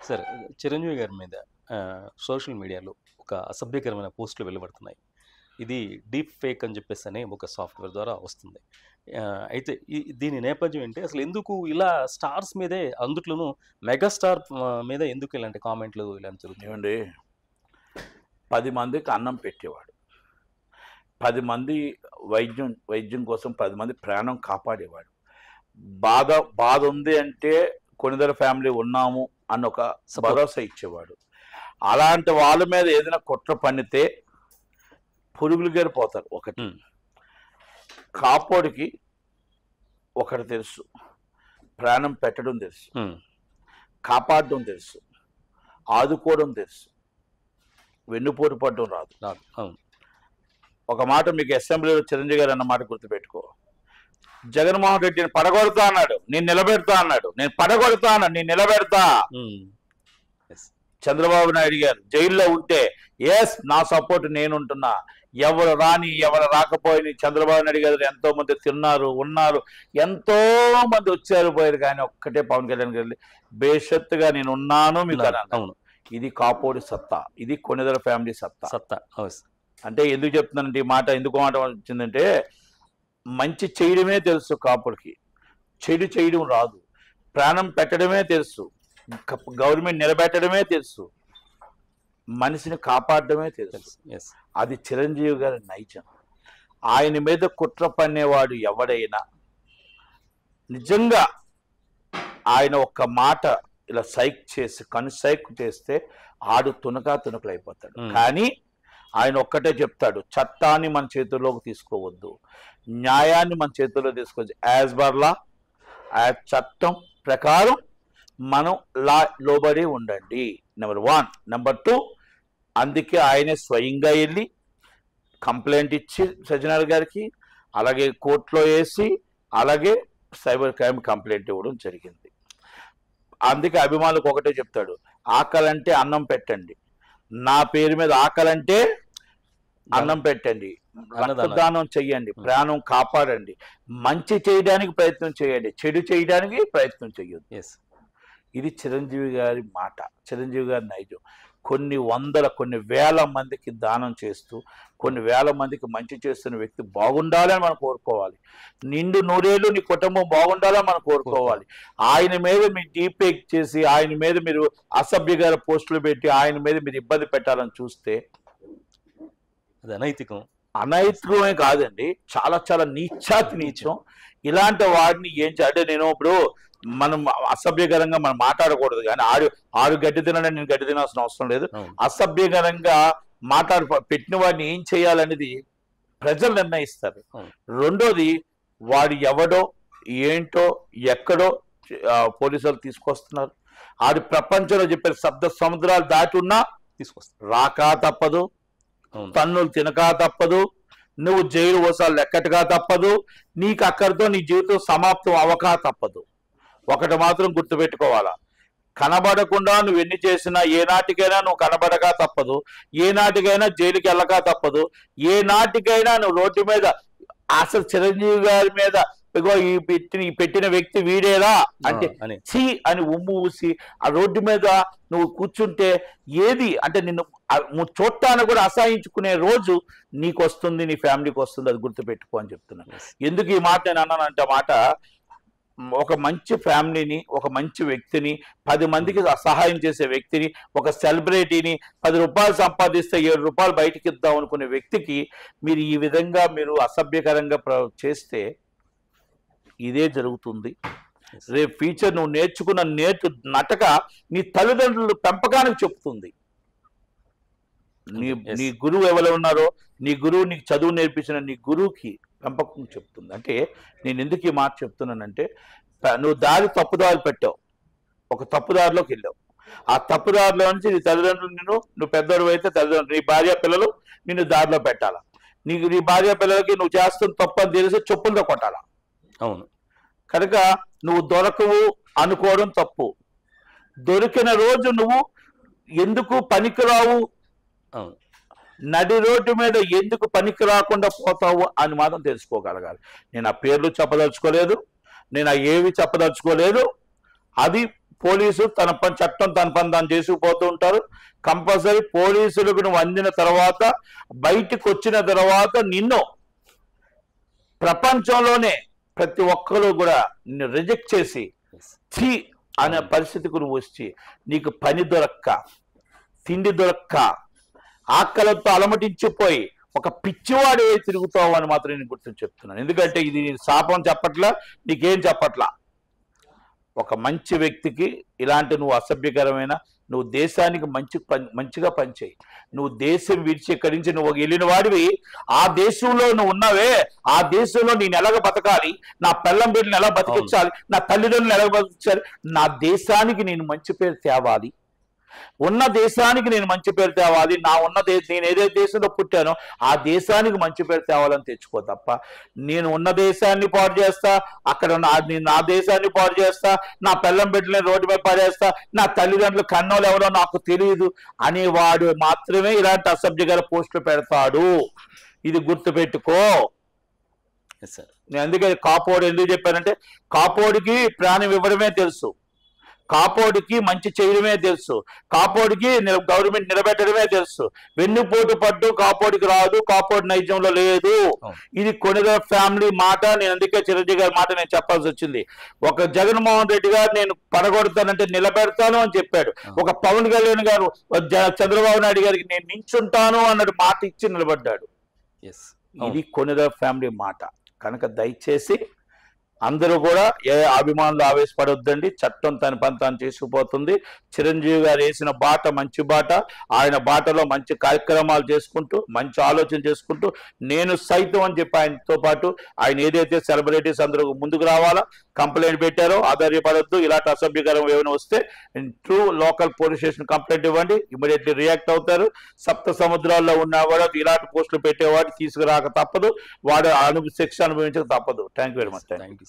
Sir Chiranjeevi గారి మీద social మీడియాలో ఒక అసభ్యకరమైన పోస్టులు వెలువడుతున్నాయి. ఇది డీప్ ఫేక్ అని చెప్పేసి అనే ఒక సాఫ్ట్వేర్ ద్వారా వస్తుంది. అయితే దీని నేపథ్యం ఏంటి? అసలు ఎందుకు ఇలా స్టార్స్ మీదే అందుట్లోనూ మెగాస్టార్ మీద ఎందుకు ఇలాంటి కామెంట్లు ఇలాంటి జరుగుతున్నాయి? ఏమండి 10 మందికి అన్నం పెట్టేవాడు, 10 మంది వైద్యం కోసం 10 మంది ప్రాణం కాపాడేవాడు. బాధ ఉంది అంటే కొనిదల ఫ్యామిలీ ఉన్నాము అన్న ఒక భరోసా ఇచ్చేవాడు. అలాంటి వాళ్ళ మీద ఏదైనా కుట్ర పన్నితే పురుగులు గేరిపోతారు. ఒకటి కాపోడికి ఒకటి తెలుసు, ప్రాణం పెట్టడం తెలుసు, కాపాడడం తెలుసు, ఆదుకోవడం తెలుసు, వెన్నుపోటు పడడం రాదు. ఒక మాట మీకు అసెంబ్లీలో చిరంజీవి గారు అన్న మాట గుర్తుపెట్టుకో. జగన్మోహన్ రెడ్డిని పడగొడతా అన్నాడు, నేను నిలబెడతా అన్నాడు. నేను పడగొడతా అన్నాడు, నేను నిలబెడతా. చంద్రబాబు నాయుడు గారు జైల్లో ఉంటే ఎస్ నా సపోర్ట్ నేనుంటున్నా, ఎవరు రాని ఎవరు రాకపోయి చంద్రబాబు నాయుడు గారు ఎంతో మంది తిన్నారు ఉన్నారు, ఎంతో మంది వచ్చారు పోయారు, కానీ ఒక్కటే పవన్ కళ్యాణ్ గారు బేషత్తుగా నేను ఉన్నాను మీకు అన్నాను. ఇది కాపోడి సత్తా, ఇది కొనిదల ఫ్యామిలీ సత్తా. అంటే ఎందుకు చెప్తున్నానంటే ఈ మాట, ఎందుకు మాట వచ్చిందంటే మంచి చేయడమే తెలుసు కాపుడికి, చెడు చేయడం రాదు. ప్రాణం పెట్టడమే తెలుసు, గవర్నమెంట్ నిలబెట్టడమే తెలుసు, మనిషిని కాపాడడమే తెలుసు. అది చిరంజీవి గారి నైజం. ఆయన మీద కుట్ర పన్నేవాడు ఎవడైనా నిజంగా ఆయన ఒక్క మాట ఇలా కనుసైక్ చేస్తే ఆడు తునకలు అయిపోతాడు. కానీ ఆయన ఒక్కటే చెప్తాడు, చట్టాన్ని మన చేతుల్లోకి తీసుకోవద్దు, న్యాయాన్ని మన చేతుల్లో తీసుకోవచ్చు. యాజ్ పర్ లా, చట్టం ప్రకారం మనం లోబడి ఉండండి. నెంబర్ 1. నెంబర్ 2, అందుకే ఆయనే స్వయంగా వెళ్ళి కంప్లైంట్ ఇచ్చి సజ్జనార్ గారికి, అలాగే కోర్టులో వేసి, అలాగే సైబర్ క్రైమ్ కంప్లైంట్ ఇవ్వడం జరిగింది. అందుకే అభిమానులకు ఒకటే చెప్తాడు, ఆకలంటే అన్నం పెట్టండి, నా పేరు మీద ఆకలంటే అన్నం పెట్టండి, రక్తదానం చెయ్యండి, ప్రాణం కాపాడండి, మంచి చేయడానికి ప్రయత్నం చేయండి, చెడు చేయడానికి ప్రయత్నం చెయ్యొద్దు. ఇది చిరంజీవి గారి మాట, చిరంజీవి గారి నైజం. కొన్ని వేల మందికి దానం చేస్తూ, కొన్ని వేల మందికి మంచి చేస్తున్న వ్యక్తి బాగుండాలని మనం కోరుకోవాలి. నిండు నూరేళ్ళు నీ కుటుంబం బాగుండాలని మనం కోరుకోవాలి. ఆయన మీద మీరు డీపేక్ చేసి, ఆయన మీద మీరు అసభ్యకర పోస్టులు పెట్టి, ఆయన మీద మీరు ఇబ్బంది పెట్టాలని చూస్తే అది అనైతికమే కాదండి, చాలా చాలా నీచం. ఇలాంటి వాడిని ఏం చేయాలంటే, నేను ఇప్పుడు మనం అసభ్యకరంగా మనం మాట్లాడకూడదు, కానీ ఆడు గడ్డి తినడానికి నేను గడ్డి తినాల్సిన అవసరం లేదు. అసభ్యకరంగా పెట్టిన వాడిని ఏం చేయాలనేది ప్రజలు నిర్ణయిస్తారు. రెండోది, వాడు ఎవడో ఏంటో ఎక్కడో పోలీసులు తీసుకొస్తున్నారు. ఆడు ప్రపంచంలో చెప్పే శబ్ద సముద్రాలు దాటి ఉన్నా తీసుకొస్తారు. రాకా తప్పదు, తన్నులు తినకా తప్పదు, నువ్వు జైలు ఓసాలు లెక్కటగా తప్పదు, నీకు అక్కడితో నీ జీవితం సమాప్తం అవకా తప్పదు. ఒకటి మాత్రం గుర్తుపెట్టుకోవాలా, కనబడకుండా నువ్వు ఎన్ని చేసినా ఏ నాటికైనా నువ్వు కనబడగా తప్పదు, ఏ నాటికైనా జైలుకి వెళ్ళగా తప్పదు, ఏ నాటికైనా నువ్వు రోడ్డు మీద అసలు చిరంజీవి గారి మీద ఇగో ఈ పెట్టిన వ్యక్తి వీడేలా అంటే ఛీ అని ఉమ్ము ఊసి ఆ రోడ్డు మీద నువ్వు కూర్చుంటే ఏది అంటే నిన్ను చూడటానికి కూడా అసహించుకునే రోజు నీకు వస్తుంది, నీ ఫ్యామిలీకి వస్తుంది. అది గుర్తుపెట్టుకో అని చెప్తున్నాను. ఎందుకు ఈ మాట నేను అన్నానంటే, మాట ఒక మంచి ఫ్యామిలీని, ఒక మంచి వ్యక్తిని, 10 మందికి సహాయం చేసే వ్యక్తిని, ఒక సెలబ్రిటీని 10 రూపాయలు సంపాదిస్తే 7 రూపాయలు బయటికి ఇద్దాం అనుకునే వ్యక్తికి మీరు ఈ విధంగా మీరు అసభ్యకరంగా చేస్తే ఇదే జరుగుతుంది. రేపు ఫ్యూచర్ నువ్వు నేర్చుకున్న నటక నీ తల్లిదండ్రులు పెంపకానికి చెప్తుంది. నీ గురువు ఎవరు ఉన్నారో, నీ గురువు నీకు చదువు నేర్పించిన నీ గురువుకి పెంపకం చెప్తుంది. అంటే నేను ఎందుకు ఈ మాట చెప్తున్నానంటే, నువ్వు తప్పుదారి పెట్టావు, ఒక తప్పుదారిలోకి వెళ్ళావు. ఆ తప్పుదారిలో నుంచి నీ తల్లిదండ్రులు నువ్వు పెద్దవాడు అయితే తల్లిదండ్రులు, నీ భార్య పిల్లలు నిన్ను దారిలో పెట్టాలా. నీ భార్య పిల్లలకి నువ్వు చేస్తున్న తప్పు అని తెలిసి చెప్పులతో కొట్టాలా. అవును. కనుక నువ్వు దొరకవు అనుకోవడం తప్పు. దొరికిన రోజు నువ్వు ఎందుకు పనికిరావు, నడి రోడ్డు మీద ఎందుకు పనికి రాకుండా పోతావు అని మాత్రం తెలుసుకోగలగాలి. నేను ఆ పేర్లు చెప్పదలుచుకోలేదు, నేను ఆ ఏవి చెప్పదలుచుకోలేదు. అది పోలీసు తన పని, చట్టం తన పని తాను చేసుకుపోతూ ఉంటారు. కంపల్సరీ పోలీసులకు నువ్వు అందిన తర్వాత, బయటికి వచ్చిన తర్వాత నిన్ను ప్రపంచంలోనే ప్రతి ఒక్కరు కూడా నిన్ను రిజెక్ట్ చేసి ఛీ అనే పరిస్థితికి నువ్వు వచ్చి, నీకు పని దొరక్క, తిండి దొరక్క, ఆకలితో అలమటించిపోయి ఒక పిచ్చివాడు తిరుగుతావు అని మాత్రం నేను గుర్తు చెప్తున్నాను. ఎందుకంటే ఇది శాపం చెప్పట్లా, నీకేం చెప్పట్లా. ఒక మంచి వ్యక్తికి ఇలాంటి నువ్వు అసభ్యకరమైన, నువ్వు దేశానికి మంచిగా పనిచేయి. నువ్వు దేశం విడిచి ఇక్కడి నుంచి నువ్వు వెళ్ళిన వాడివి, ఆ దేశంలో నువ్వు ఉన్నావే, ఆ దేశంలో నేను ఎలాగ బతకాలి, నా పిల్లం బిడ్డను ఎలా బతికించాలి, నా తల్లిదండ్రులను ఎలా బతికించాలి, నా దేశానికి నేను మంచి పేరు తేవాలి, ఉన్న దేశానికి నేను మంచి పేరు తేవాలి, నేను ఏదైతే దేశంలో పుట్టానో ఆ దేశానికి మంచి పేరు తేవాలని తెచ్చుకో తప్ప, నేను ఉన్న దేశాన్ని పాడు చేస్తా, అక్కడ నా దేశాన్ని పాడు చేస్తా, నా పిల్లం బిడ్డలని రోడ్డు మీద పడేస్తా, నా తల్లిదండ్రులు కన్నోలు ఎవరో నాకు తెలియదు అనేవాడు మాత్రమే ఇలాంటి అసభ్యకర పోస్టులు పెడతాడు. ఇది గుర్తుపెట్టుకో. నేను అందుకే కాపోడు ఎందుకు చెప్పానంటే, కాపోడికి ప్రాణం ఇవ్వడమే తెలుసు, కాపోడికి మంచి చేయడమే తెలుసు, కాపోడికి గవర్నమెంట్ నిలబెట్టడమే తెలుసు. వెన్నుపోటు పడ్డు కాపోడికి రాదు, కాపోడి నైజంలో లేదు. ఇది కొనిద ఫ్యామిలీ మాట. నేను అందుకే చిరంజీవి గారి మాట నేను చెప్పాల్సి వచ్చింది. ఒక జగన్మోహన్ రెడ్డి గారు నేను పడగొడతానంటే నిలబెడతాను అని చెప్పాడు. ఒక పవన్ కళ్యాణ్ గారు చంద్రబాబు నాయుడు గారికి నేను నించుంటాను అన్నట్టు మాట ఇచ్చి నిలబడ్డాడు. ఇది కొనిద ఫ్యామిలీ మాట. కనుక దయచేసి అందరూ కూడా ఏ అభిమానులు ఆవేశపడొద్దండి. చట్టం తన పని తాను చేసుకుపోతుంది. చిరంజీవి గారు వేసిన బాట మంచి బాట. ఆయన బాటలో మంచి కార్యక్రమాలు చేసుకుంటూ, మంచి ఆలోచన చేసుకుంటూ, నేను సైతం అని చెప్పి ఆయనతో పాటు ఆయన ఏదైతే సెలబ్రిటీస్ అందరూ ముందుకు రావాలా, కంప్లైంట్ పెట్టారో ఆధారపడద్దు. ఇలాంటి అసభ్యకరం ఏమైనా వస్తే true local police station complaint ఇవ్వండి, ఇమీడియట్లీ రియాక్ట్ అవుతారు. సప్త సముద్రాల్లో ఉన్నా కూడా ఇలాంటి పోస్టులు పెట్టేవాడు తీసుకురాక తప్పదు, వాడు శిక్ష అనుభవించక తప్పదు. Thank you very much.